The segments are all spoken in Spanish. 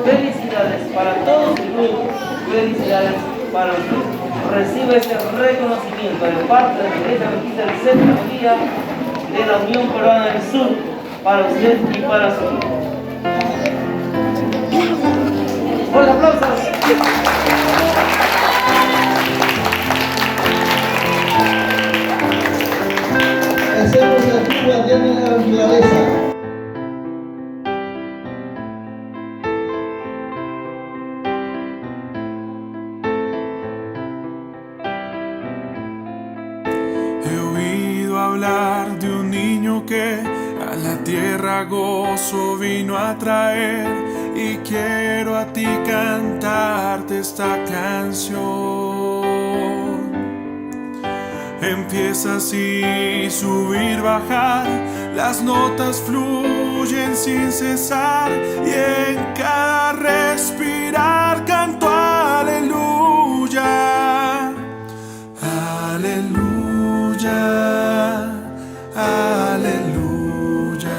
Felicidades para todos el grupo. Felicidades para usted. Recibe este reconocimiento de parte de la Iglesia Adventista del Séptimo Día de la Unión Peruana del Sur, para usted y para su hijo. ¡Fuerte aplausos! Hacemos aquí guardián de la naturaleza. He oído hablar de un niño que a la tierra gozo vino a traer, y quiero a ti cantarte esta canción. Empieza así, subir, bajar, las notas fluyen sin cesar, y en cada respirar canto aleluya, aleluya, aleluya,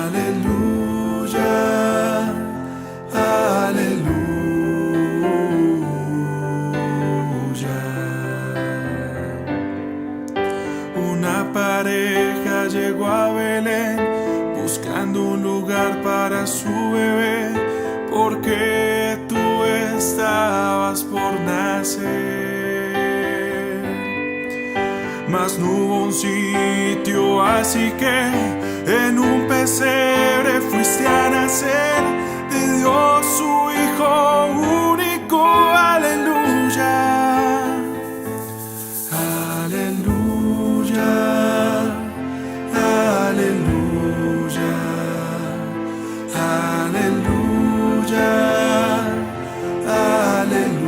aleluya, aleluya. Una pareja llegó a Belén buscando un lugar para su bebé, porque tú estabas por nacer. Mas no hubo un sitio, así que en un pesebre fuiste a nacer. De Dios su Hijo único, aleluya, aleluya, aleluya, aleluya, aleluya.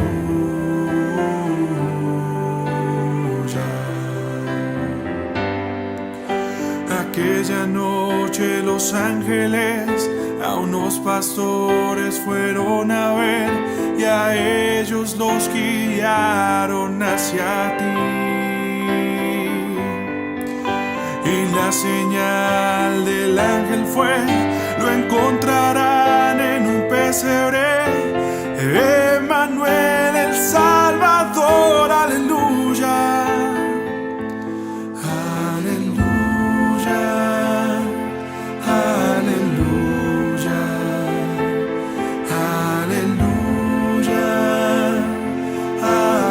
Aquella noche los ángeles a unos pastores fueron a ver, y a ellos los guiaron hacia ti. Y la señal del ángel fue: lo encontrarán en un pesebre, Emmanuel el Salvador, aleluya, aleluya, aleluya, aleluya,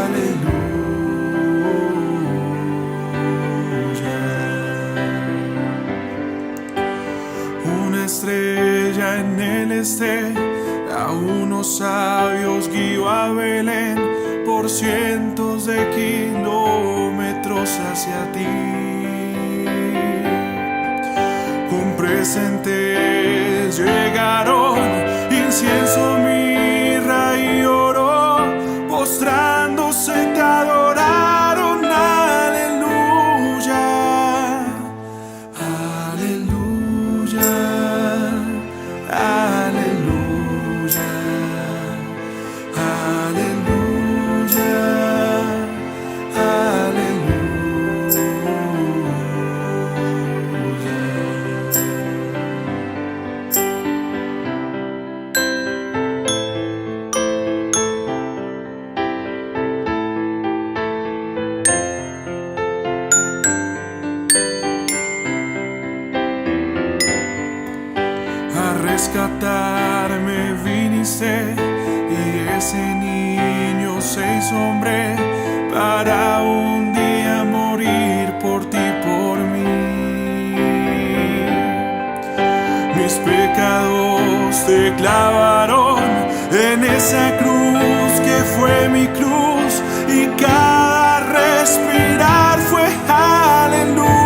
aleluya. Una estrella en el este a unos sabios guió a Belén por cientos de kilómetros hacia ti. Con presentes llegaron, incienso, mirra y oro, postrándose te adoraron, aleluya, aleluya, aleluya, aleluya, a rescatarme viniste, y ese niño se hizo hombre para un día morir por ti, por mí. Mis pecados te clavaron en esa cruz que fue mi cruz, y cada respirar fue aleluya.